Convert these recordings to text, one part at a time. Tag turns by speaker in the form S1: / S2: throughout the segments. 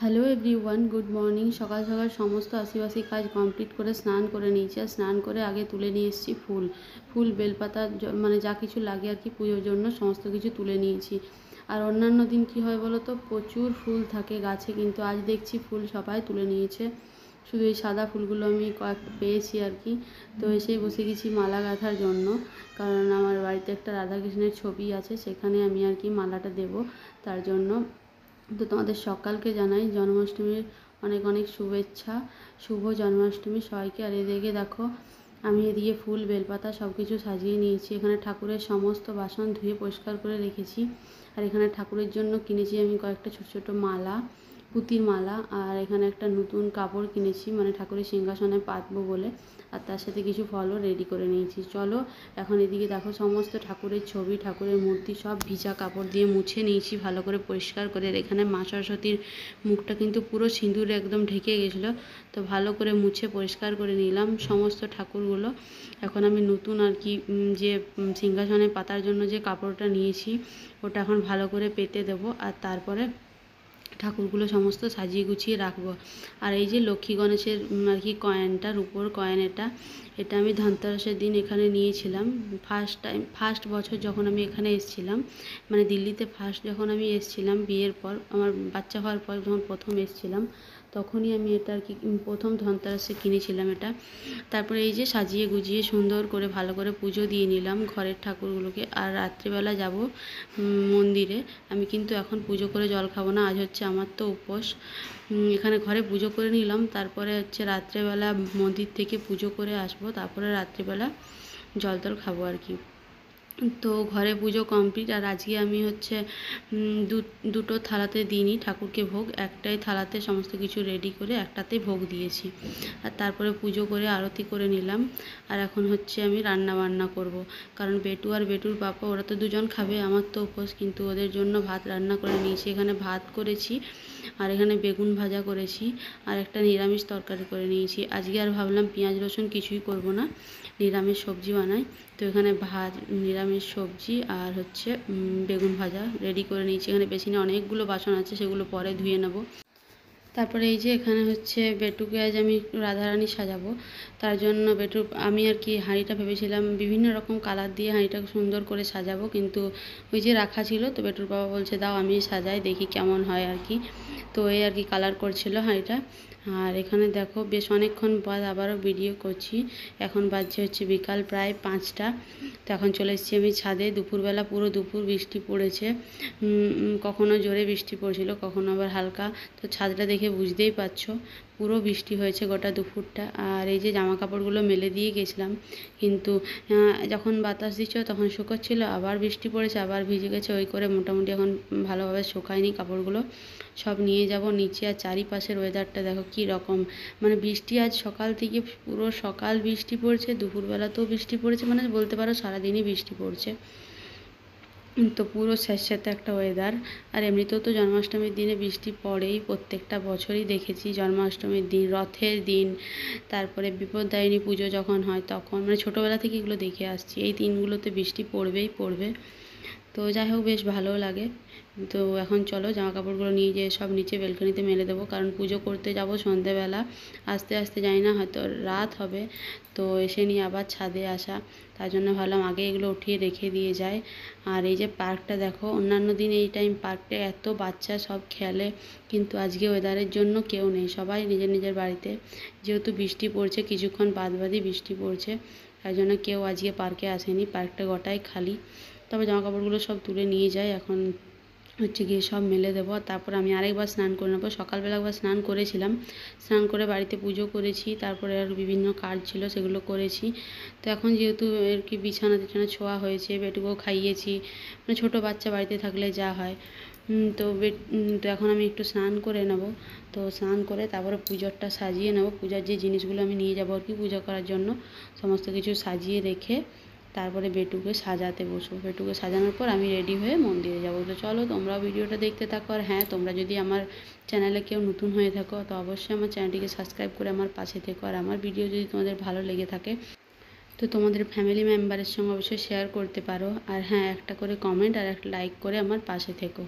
S1: Hello everyone, good morning. সকাল সকাল সমস্ত আশিবাসী কাজ কমপ্লিট করে স্নান করে নিয়েছি। আর স্নান করে আগে তুলে নিয়ে এসেছি ফুল বেলপাতা, মানে যা কিছু লাগে আর কি পুজোর জন্য সমস্ত কিছু তুলে নিয়েছি। আর অন্যান্য দিন কি হয় বলো তো, প্রচুর ফুল থাকে গাছে, কিন্তু আজ দেখছি ফুল সবাই তুলে নিয়েছে। শুধু এই সাদা ফুলগুলো আমি কয়েকটা পেয়েছি আর কি। তো এসেই বসে গেছি মালা গাঁথার জন্য, কারণ আমার বাড়িতে একটা রাধাকৃষ্ণের ছবি আছে, সেখানে আমি আর কি মালাটা দেব তার জন্য। তো তোমাদের সকালকে জানাই জন্মাষ্টমীর অনেক অনেক শুভেচ্ছা। শুভ জন্মাষ্টমী সবাইকে। আর এদিকে দেখো, আমি এদিকে ফুল বেলপাতা সব কিছু সাজিয়ে নিয়েছি। এখানে ঠাকুরের সমস্ত বাসন ধুয়ে পরিষ্কার করে রেখেছি। আর এখানে ঠাকুরের জন্য কিনেছি আমি কয়েকটা ছোট ছোট মালা, পুঁতির মালা। আর এখানে একটা নতুন কাপড় কিনেছি, মানে ঠাকুরের সিংহাসনে পাতবো বলে। আর তার সাথে কিছু ফলও রেডি করে নিয়েছি। চলো এখন এদিকে দেখো, সমস্ত ঠাকুরের ছবি, ঠাকুরের মূর্তি সব ভিজা কাপড় দিয়ে মুছে নিয়েছি ভালো করে পরিষ্কার করে। এখানে মা সরস্বতীর মুখটা কিন্তু পুরো সিঁদুরে একদম ঢেকে গেছিলো, তো ভালো করে মুছে পরিষ্কার করে নিলাম সমস্ত ঠাকুরগুলো। এখন আমি নতুন আর কি যে সিংহাসনে পাতার জন্য যে কাপড়টা নিয়েছি, ওটা এখন ভালো করে পেতে দেবো। আর তারপরে ঠাকুরগুলো সমস্ত সাজিয়ে গুছিয়ে রাখবো। আর এই যে লক্ষ্মী গণেশের আর কি কয়েনটা, রূপোর কয়েন, এটা আমি ধনতেরাসের দিন এখানে নিয়েছিলাম। ফার্স্ট বছর যখন আমি এখানে এসেছিলাম, মানে দিল্লিতে ফার্স্ট যখন আমি এসেছিলাম বিয়ের পর, আমার বাচ্চা হওয়ার পর যখন প্রথম এসেছিলাম, তখনই আমি এটা আর কি প্রথম ধনতেরাসে কিনেছিলাম এটা। তারপরে এই যে সাজিয়ে গুজিয়ে সুন্দর করে ভালো করে পুজো দিয়ে নিলাম ঘরের ঠাকুরগুলোকে। আর রাত্রিবেলা যাব মন্দিরে। আমি কিন্তু এখন পুজো করে জল খাবো না, আজ হচ্ছে আমার তো উপোস। এখানে ঘরে পুজো করে নিলাম, তারপরে হচ্ছে রাত্রেবেলা মন্দির থেকে পুজো করে আসবো, তারপরে রাত্রিবেলা জল টল খাবো আর কি। তো ঘরে পুজো কমপ্লিট। আর আজকে আমি হচ্ছে দুটো থালাতে দিইনি ঠাকুরকে ভোগ, একটাই থালাতে সমস্ত কিছু রেডি করে একটাতেই ভোগ দিয়েছি। আর তারপরে পুজো করে আরতি করে নিলাম। আর এখন হচ্ছে আমি রান্না বান্না করব, কারণ বেটু আর বেটুর বাবা ওরা তো দুজন খাবে, আমার তো উপোস, কিন্তু ওদের জন্য ভাত রান্না করে নিয়েছি। এখানে ভাত করেছি, আর এখানে বেগুন ভাজা করেছি, আর একটা নিরামিষ তরকারি করে নিয়েছি। আজকে আর ভাবলাম পেঁয়াজ রসুন কিছুই করব না, নিরামিষ সবজি বানাই। তো এখানে ভাত, নিরামিষ সবজি আর হচ্ছে বেগুন ভাজা রেডি করে নিয়েছি। এখানে বেশি না, অনেকগুলো বাসন আছে, সেগুলো পরে ধুয়ে নেব। তারপরে এই যে এখানে হচ্ছে বেটুকে আজ আমি রাধারানী সাজাবো, তার জন্য আমি আর কি হাঁড়িটা ভেবেছিলাম বিভিন্ন রকম কালার দিয়ে হাঁড়িটাকে সুন্দর করে সাজাবো, কিন্তু ওই যে রাখা ছিল, তো বেটুর বাবা বলছে দাও আমি সাজাই, দেখি কেমন হয় আর কি। তো এই আর কি কালার করছিল হাঁড়িটা। আর এখানে দেখো বেশ অনেকক্ষণ বাদ আবারও ভিডিও করছি। এখন বাজছে হচ্ছে বিকাল প্রায় 5টা। তো এখন চলে এসেছি আমি ছাদে। দুপুরবেলা পুরো দুপুর বৃষ্টি পড়েছে, কখনো জোরে বৃষ্টি পড়ছিল, কখনো আবার হালকা। তো ছাদটা দেখে বুঝতেই পারছো পুরো বৃষ্টি হয়েছে গোটা দুপুরটা। আর এই যে জামা কাপড়গুলো মেলে দিয়ে গেছিলাম, কিন্তু যখন বাতাস দিচ্ছিল তখন শুকোচ্ছিল, আবার বৃষ্টি পড়েছে, আবার ভিজে গেছে, ওই করে মোটামুটি এখন ভালোভাবে শুকায়নি কাপড়গুলো। সব নিয়ে যাব নিচে। আর চারিপাশের ওয়েদারটা দেখো কী রকম, মানে বৃষ্টি আজ সকাল থেকে পুরো সকাল বৃষ্টি পড়ছে, দুপুরবেলাতেও বৃষ্টি পড়েছে, মানে বলতে পারো সারাদিনই বৃষ্টি পড়ছে। তো পুরো স্যাঁতস্যাঁতে একটা ওয়েদার। আর এমনিতেও তো জন্মাষ্টমীর দিনে বৃষ্টি পড়েই, প্রত্যেকটা বছরই দেখেছি। জন্মাষ্টমীর দিন, রথের দিন, তারপরে বিপত্তারিণী পুজো যখন হয় তখন, মানে ছোটোবেলা থেকে এগুলো দেখে আসছি, এই দিনগুলোতে বৃষ্টি পড়বেই পড়বে। তো যাই হোক, বেশ ভালোও লাগে। তো এখন চলো জামা কাপড়গুলো নিয়ে যেয়ে সব নিচে বেলকনিতে মেলে দেবো, কারণ পুজো করতে যাব সন্ধেবেলা। আস্তে আস্তে জানি না, হয়তো রাত হবে। তো এসে নিয়ে আবার ছাদে আসা, তার জন্য ভাবলাম আগে এগুলো উঠিয়ে রেখে দিয়ে যায়। আর এই যে পার্কটা দেখো, অন্যান্য দিন এই টাইম পার্কটা এত বাচ্চা সব খেলে, কিন্তু আজকে ওয়েদারের জন্য কেউ নেই, সবাই নিজের নিজের বাড়িতে। যেহেতু বৃষ্টি পড়ছে, কিছুক্ষণ বাদই বৃষ্টি পড়ছে, তার জন্য কেউ আজকে পার্কে আসেনি, পার্কটা গোটাই খালি। তবে জামা কাপড়গুলো সব তুলে নিয়ে যায়, এখন হচ্ছে গিয়ে সব মেলে দেবো। তারপর আমি আরেকবার স্নান করে নেবো। সকালবেলা একবার স্নান করেছিলাম, স্নান করে বাড়িতে পুজো করেছি, তারপরে আর বিভিন্ন কাজ ছিল সেগুলো করেছি। তো এখন যেহেতু আর কি বিছানা টিছানা ছোঁয়া হয়েছে, বেটুকেও খাইয়েছি, মানে ছোটো বাচ্চা বাড়িতে থাকলে যা হয়। তো এখন আমি একটু স্নান করে নেব। তো স্নান করে তারপরে পুজোরটা সাজিয়ে নেব। পূজার যে জিনিসগুলো আমি নিয়ে যাবো আর কি পুজো করার জন্য, সমস্ত কিছু সাজিয়ে রেখে তারপরে বেটুকে সাজাতে বসবো। বেটুকে সাজানোর পর আমি রেডি হয়ে মন্দিরে যাবো। তো চলো তোমরা ভিডিওটা দেখতে থাকো। আর হ্যাঁ, তোমরা যদি আমার চ্যানেলে কেউ নতুন হয়ে থাকো, তো অবশ্যই আমার চ্যানেলটিকে সাবস্ক্রাইব করে আমার পাশে থেকো। আর আমার ভিডিও যদি তোমাদের ভালো লেগে থাকে, তো তোমাদের ফ্যামিলি মেম্বারের সঙ্গে অবশ্যই শেয়ার করতে পারো। আর হ্যাঁ, একটা করে কমেন্ট আর একটা লাইক করে আমার পাশে থেকো।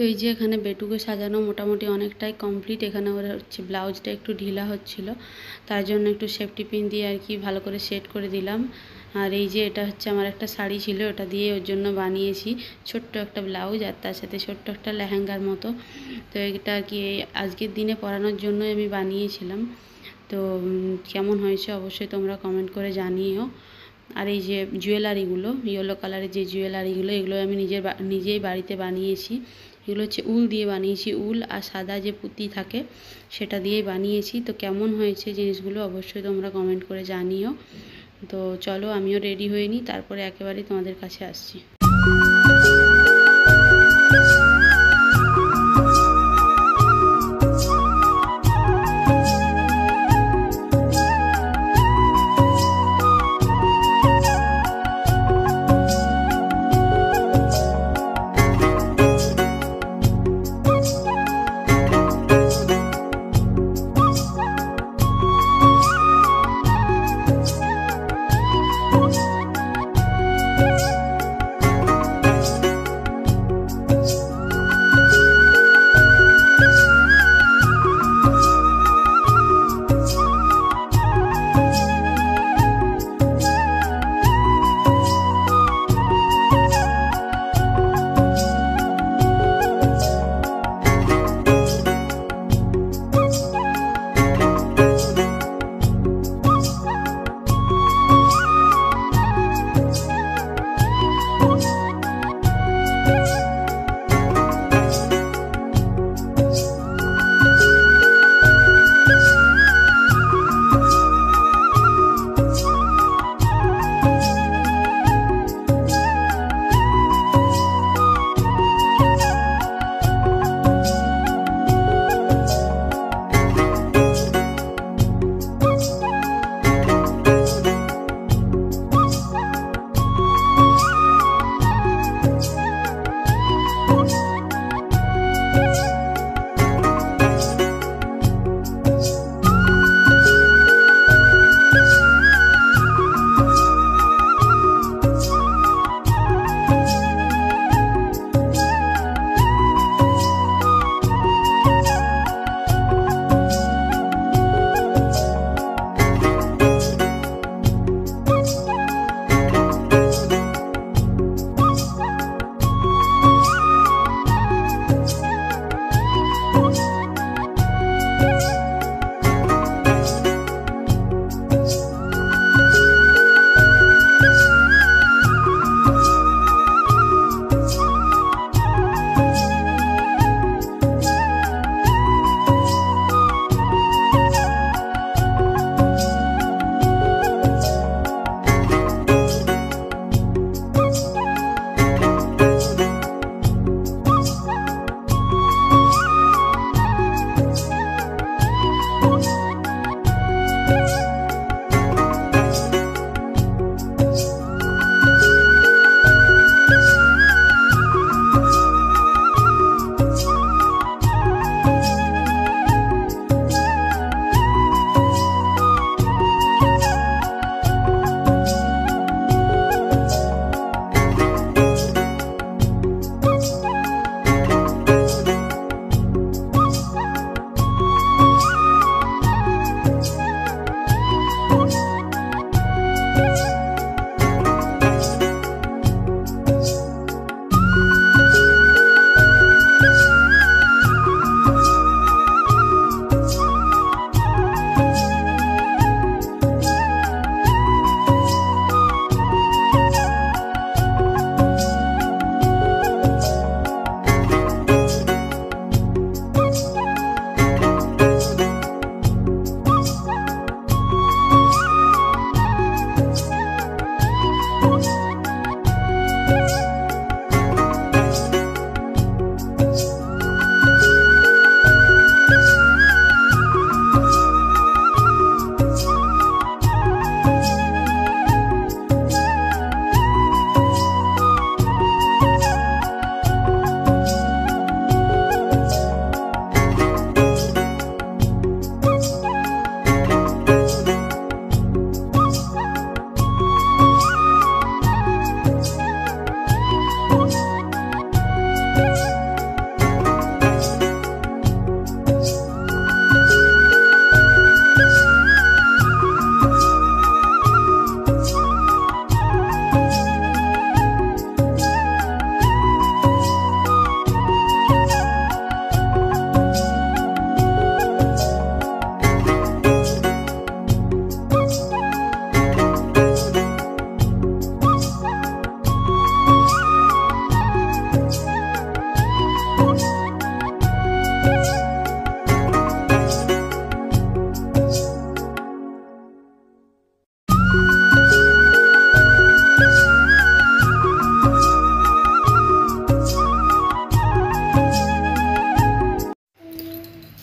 S1: তো এই যে এখানে বেটুকে সাজানো মোটামুটি অনেকটাই কমপ্লিট। এখানে ওরা হচ্ছে ব্লাউজটা একটু ঢিলা হচ্ছিল, তার জন্য একটু সেফটি পিন দিয়ে আর কি ভালো করে সেট করে দিলাম। আর এই যে এটা হচ্ছে আমার একটা শাড়ি ছিল, ওটা দিয়ে ওর জন্য বানিয়েছি ছোট্ট একটা ব্লাউজ, আর তার সাথে ছোট্ট একটা লেহেঙ্গার মতো। তো এটা আর কি আজকের দিনে পরানোর জন্যই আমি বানিয়েছিলাম। তো কেমন হয়েছে অবশ্যই তোমরা কমেন্ট করে জানিও। আর এই যে জুয়েলারিগুলো, ইয়েলো কালারের যে জুয়েলারিগুলো, এগুলো আমি নিজেই বাড়িতে বানিয়েছি। এগুলো হচ্ছে উল দিয়ে বানিয়েছি, উল আর সাদা যে পুঁতি থাকে সেটা দিয়েই বানিয়েছি। তো কেমন হয়েছে জিনিসগুলো অবশ্যই তোমরা কমেন্ট করে জানিও। তো চলো আমিও রেডি হয়ে নিই, তারপরে একেবারেই তোমাদের কাছে আসছি।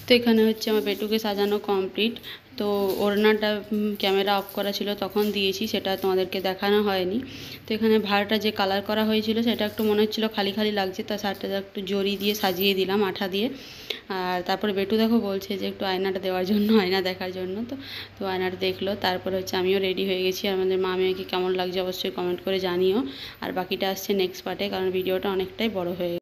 S1: তো এখানে হচ্ছে আমার বেটুকে সাজানো কমপ্লিট। তো ওড়নাটা ক্যামেরা অফ করা ছিল তখন দিয়েছি, সেটা তোমাদেরকে দেখানো হয়নি। তো এখানে ভাড়টা যে কালার করা হয়েছিল সেটা একটু মনে হচ্ছিলো খালি খালি লাগছে, তার শার্টটা একটু জরি দিয়ে সাজিয়ে দিলাম আঠা দিয়ে। আর তারপরে বেটু দেখো বলছে যে একটু আয়নাটা দেওয়ার জন্য, আয়না দেখার জন্য। তো আয়নাটা দেখলো। তারপরে হচ্ছে আমিও রেডি হয়ে গেছি। আর আমাদের মা মেয়েকে কেমন লাগছে অবশ্যই কমেন্ট করে জানিও। আর বাকিটা আসছে নেক্সট পার্টে, কারণ ভিডিওটা অনেকটাই বড় হয়ে